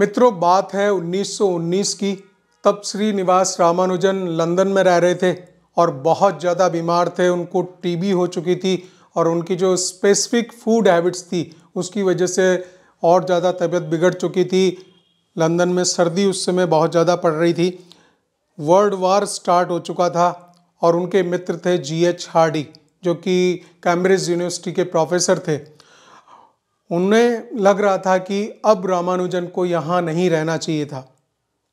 मित्रों, बात है 1919 की। तब श्रीनिवास रामानुजन लंदन में रह रहे थे और बहुत ज़्यादा बीमार थे। उनको टीबी हो चुकी थी और उनकी जो स्पेसिफिक फूड हैबिट्स थी उसकी वजह से और ज़्यादा तबीयत बिगड़ चुकी थी। लंदन में सर्दी उस समय बहुत ज़्यादा पड़ रही थी। वर्ल्ड वार स्टार्ट हो चुका था और उनके मित्र थे G.H. हार्डी, जो कि कैम्ब्रिज यूनिवर्सिटी के प्रोफेसर थे। उन्हें लग रहा था कि अब रामानुजन को यहाँ नहीं रहना चाहिए था,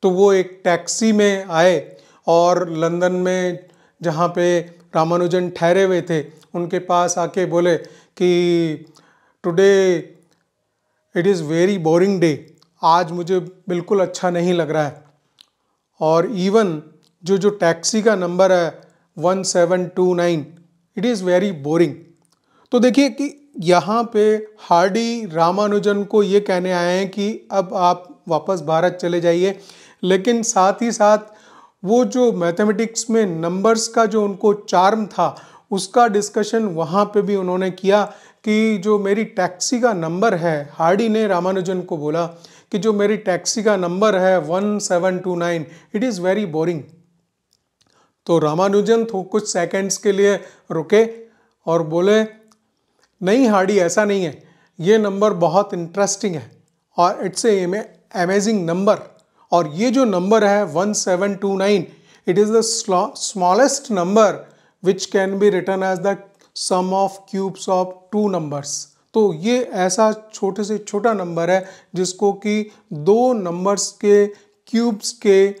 तो वो एक टैक्सी में आए और लंदन में जहाँ पे रामानुजन ठहरे हुए थे उनके पास आके बोले कि today it is very boring day, आज मुझे बिल्कुल अच्छा नहीं लग रहा है। और इवन जो टैक्सी का नंबर है 1729, इट इज़ वेरी बोरिंग। तो देखिए कि यहाँ पे हार्डी रामानुजन को ये कहने आए हैं कि अब आप वापस भारत चले जाइए, लेकिन साथ ही साथ वो जो मैथमेटिक्स में नंबर्स का जो उनको चार्म था उसका डिस्कशन वहाँ पे भी उन्होंने किया कि जो मेरी टैक्सी का नंबर है, हार्डी ने रामानुजन को बोला कि जो मेरी टैक्सी का नंबर है 1729, इट इज़ वेरी बोरिंग। तो रामानुजन तो कुछ सेकंड्स के लिए रुके और बोले, नहीं हार्डी, ऐसा नहीं है, ये नंबर बहुत इंटरेस्टिंग है और इट्स ए अमेजिंग नंबर। और ये जो नंबर है 1729, it is the smallest number which can be written as the sum of cubes of two numbers. तो ये ऐसा छोटे से छोटा नंबर है जिसको कि दो नंबर्स के क्यूब्स के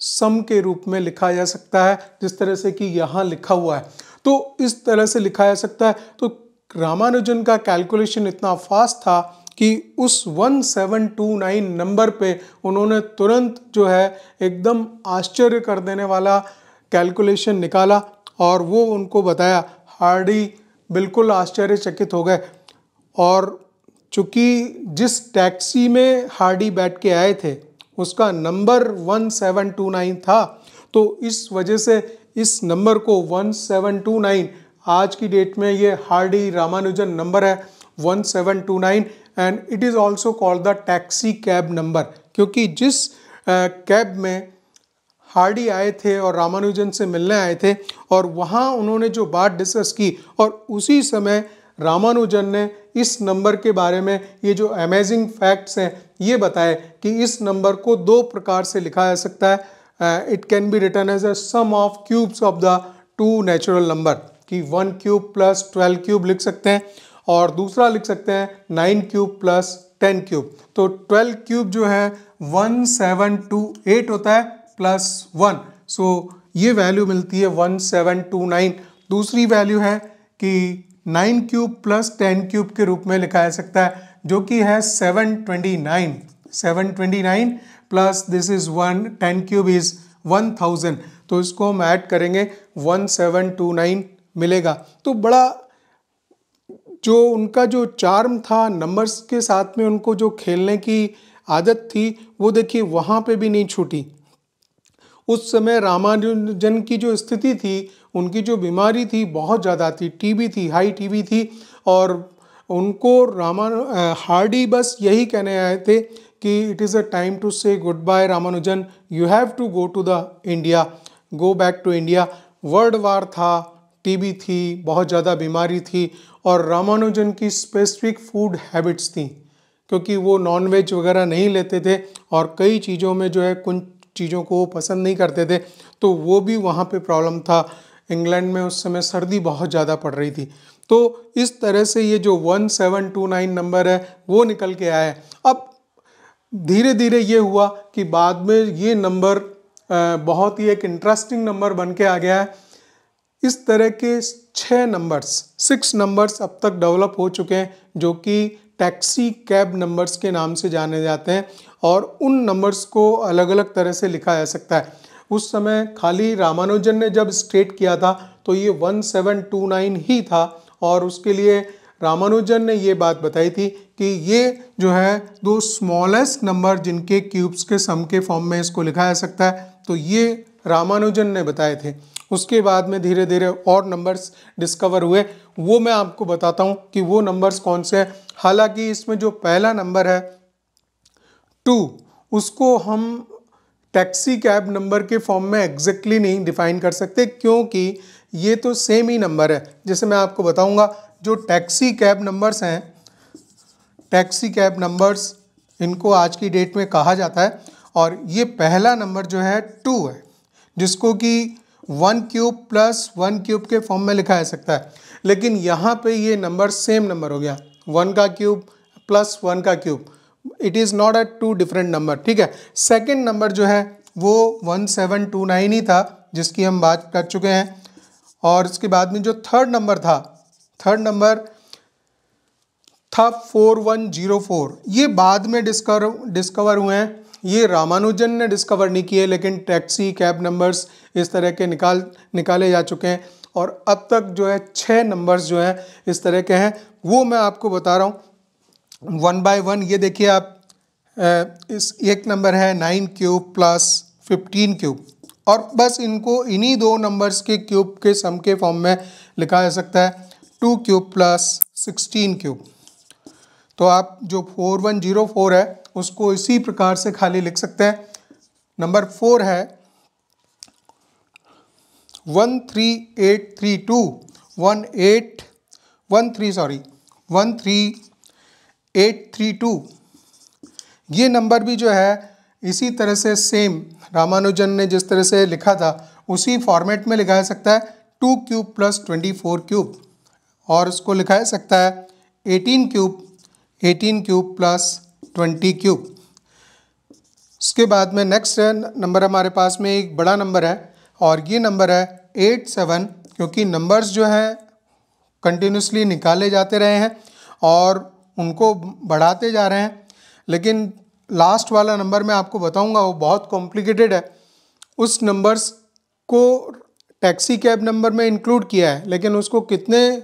सम के रूप में लिखा जा सकता है, जिस तरह से कि यहाँ लिखा हुआ है। तो इस तरह से लिखा जा सकता है। तो रामानुजन का कैलकुलेशन इतना फास्ट था कि उस 1729 नंबर पे उन्होंने तुरंत जो है एकदम आश्चर्य कर देने वाला कैलकुलेशन निकाला और वो उनको बताया। हार्डी बिल्कुल आश्चर्यचकित हो गए और चूँकि जिस टैक्सी में हार्डी बैठ के आए थे उसका नंबर 1729 था, तो इस वजह से इस नंबर को 1729 आज की डेट में ये हार्डी रामानुजन नंबर है 1729, and it is also called the taxi cab number, क्योंकि जिस कैब में हार्डी आए थे और रामानुजन से मिलने आए थे और वहाँ उन्होंने जो बात डिस्कस की और उसी समय रामानुजन ने इस नंबर के बारे में ये जो अमेजिंग फैक्ट्स हैं ये बताए कि इस नंबर को दो प्रकार से लिखा जा सकता है। It can be written as a sum of cubes of the two natural number, कि 1 क्यूब प्लस 12 क्यूब लिख सकते हैं और दूसरा लिख सकते हैं 9 क्यूब प्लस 10 क्यूब। तो 12 क्यूब जो है 1728 होता है प्लस 1, सो ये वैल्यू मिलती है 1729। दूसरी वैल्यू है कि 9 क्यूब प्लस 10 क्यूब के रूप में लिखा जा सकता है, जो कि है 729 plus this is 10 cube is 1000। तो इसको हम ऐड करेंगे 1729 मिलेगा। तो बड़ा जो उनका जो चार्म था नंबर्स के साथ में, उनको जो खेलने की आदत थी वो देखिए वहाँ पे भी नहीं छूटी। उस समय रामानुजन की जो स्थिति थी, उनकी जो बीमारी थी बहुत ज़्यादा थी, टीबी थी, हाई टीबी थी, और उनको हार्डी बस यही कहने आए थे कि it is a time to say good bye Ramanujan, you have to go to the India, go back to India. World war था, टीबी थी, बहुत ज़्यादा बीमारी थी और रामानुजन की स्पेसिफिक फूड हैबिट्स थी, क्योंकि वो नॉनवेज वगैरह नहीं लेते थे और कई चीज़ों में जो है कुछ चीज़ों को वो पसंद नहीं करते थे, तो वो भी वहाँ पे प्रॉब्लम था। इंग्लैंड में उस समय सर्दी बहुत ज़्यादा पड़ रही थी। तो इस तरह से ये जो 1729 नंबर है वो निकल के आया है। अब धीरे धीरे ये हुआ कि बाद में ये नंबर बहुत ही एक इंटरेस्टिंग नंबर बन के आ गया है। इस तरह के 6 नंबर्स अब तक डेवलप हो चुके हैं जो कि टैक्सी कैब नंबर्स के नाम से जाने जाते हैं, और उन नंबर्स को अलग अलग तरह से लिखा जा सकता है। उस समय खाली रामानुजन ने जब स्टेट किया था तो ये 1729 ही था, और उसके लिए रामानुजन ने ये बात बताई थी कि ये जो है दो स्मॉलेस्ट नंबर जिनके क्यूब्स के सम के फॉर्म में इसको लिखा जा सकता है, तो ये रामानुजन ने बताए थे। उसके बाद में धीरे धीरे और नंबर्स डिस्कवर हुए, वो मैं आपको बताता हूँ कि वो नंबर्स कौन से हैं। हालांकि इसमें जो पहला नंबर है 2 उसको हम टैक्सी कैब नंबर के फॉर्म में एग्जैक्टली नहीं डिफाइन कर सकते, क्योंकि ये तो सेम ही नंबर है। जैसे मैं आपको बताऊंगा, जो टैक्सी कैब नंबर्स हैं, टैक्सी कैब नंबर्स इनको आज की डेट में कहा जाता है, और ये पहला नंबर जो है 2 है, जिसको कि 1 क्यूब प्लस 1 क्यूब के फॉर्म में लिखा जा सकता है। लेकिन यहाँ पे ये नंबर सेम नंबर हो गया, 1 का क्यूब प्लस 1 का cube, it is not a 2 different number, ठीक है। सेकेंड नंबर जो है वो 1729 ही था, जिसकी हम बात कर चुके हैं। और इसके बाद में जो थर्ड नंबर था, थर्ड नंबर था 4104, ये बाद में डिस्कवर हुए हैं, ये रामानुजन ने डिस्कवर नहीं किए, लेकिन टैक्सी कैब नंबर्स इस तरह के निकाले जा चुके हैं। और अब तक जो है 6 नंबर्स जो हैं इस तरह के हैं, वो मैं आपको बता रहा हूँ 1 बाय 1। ये देखिए आप, इस एक नंबर है 9 क्यूब प्लस 15 क्यूब, और बस इनको इन्हीं 2 नंबर्स के क्यूब के सम के फॉर्म में लिखा जा सकता है, 2 क्यूब प्लस 16 क्यूब। तो आप जो 4104 है उसको इसी प्रकार से खाली लिख सकते हैं। नंबर 4 है 13832। ये नंबर भी जो है इसी तरह से सेम रामानुजन ने जिस तरह से लिखा था उसी फॉर्मेट में लिखा जा सकता है, 2 क्यूब प्लस 24 क्यूब, और उसको लिखा जा सकता है 18 क्यूब प्लस 20 क्यूब। इसके बाद में नेक्स्ट नंबर हमारे पास में एक बड़ा नंबर है, और ये नंबर है 87, क्योंकि नंबर्स जो हैं कंटिन्यूसली निकाले जाते रहे हैं और उनको बढ़ाते जा रहे हैं। लेकिन लास्ट वाला नंबर मैं आपको बताऊंगा वो बहुत कॉम्प्लिकेटेड है। उस नंबर्स को टैक्सी कैब नंबर में इंक्लूड किया है, लेकिन उसको कितने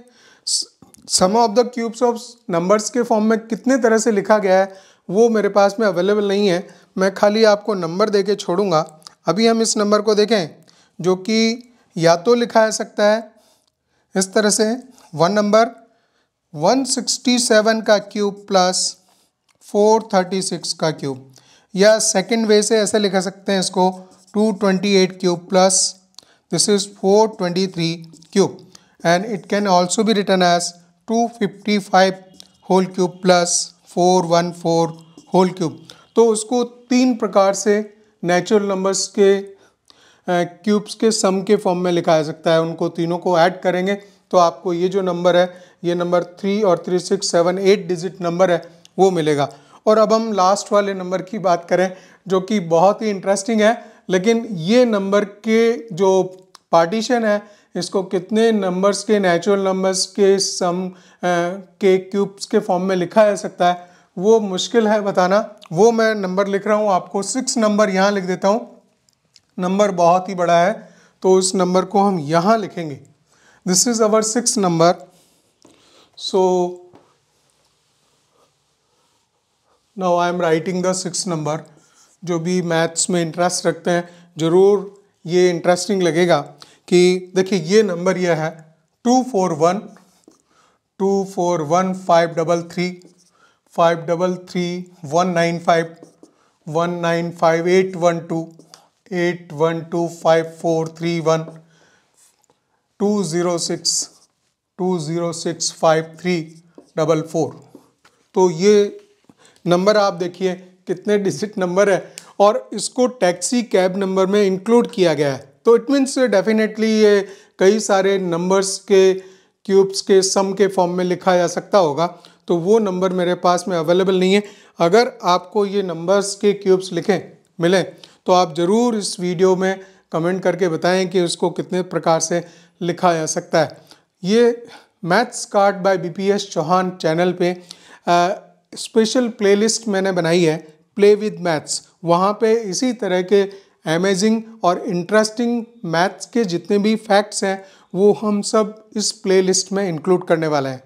sum of the cubes of numbers के फॉर्म में कितने तरह से लिखा गया है वो मेरे पास में अवेलेबल नहीं है। मैं खाली आपको नंबर दे के छोड़ूंगा। अभी हम इस नंबर को देखें, जो कि या तो लिखा जा सकता है इस तरह से, 1 नंबर 167 का क्यूब प्लस 436 का क्यूब, या सेकंड वे से ऐसे लिखा सकते हैं इसको, 228 cube plus this is 423 cube, and it can also be written as 255 whole cube plus 414 whole cube. तो उसको 3 प्रकार से नेचुरल नंबर्स के क्यूब्स के सम के फॉर्म में लिखा जा सकता है। उनको तीनों को ऐड करेंगे तो आपको ये जो नंबर है, ये नंबर 3 और 3 6 7 8 डिजिट नंबर है वो मिलेगा। और अब हम लास्ट वाले नंबर की बात करें, जो कि बहुत ही इंटरेस्टिंग है, लेकिन ये नंबर के जो पार्टीशन है, इसको कितने नंबर्स के नेचुरल नंबर्स के सम के क्यूब्स के फॉर्म में लिखा जा सकता है वो मुश्किल है बताना। वो मैं नंबर लिख रहा हूँ आपको, 6 नंबर यहाँ लिख देता हूँ। नंबर बहुत ही बड़ा है तो उस नंबर को हम यहाँ लिखेंगे। This is our 6 number. So now I am writing the 6 number. जो भी मैथ्स में इंटरेस्ट रखते हैं ज़रूर ये इंटरेस्टिंग लगेगा कि देखिए ये नंबर ये है 241 533 533 195 195 812 812 5431 206 206 5344। तो ये नंबर आप देखिए कितने डिजिट नंबर है, और इसको टैक्सी कैब नंबर में इंक्लूड किया गया है। तो इट मीन्स डेफिनेटली ये कई सारे नंबर्स के क्यूब्स के सम के फॉर्म में लिखा जा सकता होगा। तो वो नंबर मेरे पास में अवेलेबल नहीं है। अगर आपको ये नंबर्स के क्यूब्स मिले तो आप ज़रूर इस वीडियो में कमेंट करके बताएं कि उसको कितने प्रकार से लिखा जा सकता है। ये maths card by BPS Chauhan channel पे स्पेशल प्लेलिस्ट मैंने बनाई है, प्ले विद मैथ्स। वहाँ पे इसी तरह के अमेजिंग और इंटरेस्टिंग मैथ्स के जितने भी फैक्ट्स हैं वो हम सब इस प्लेलिस्ट में इंक्लूड करने वाले हैं।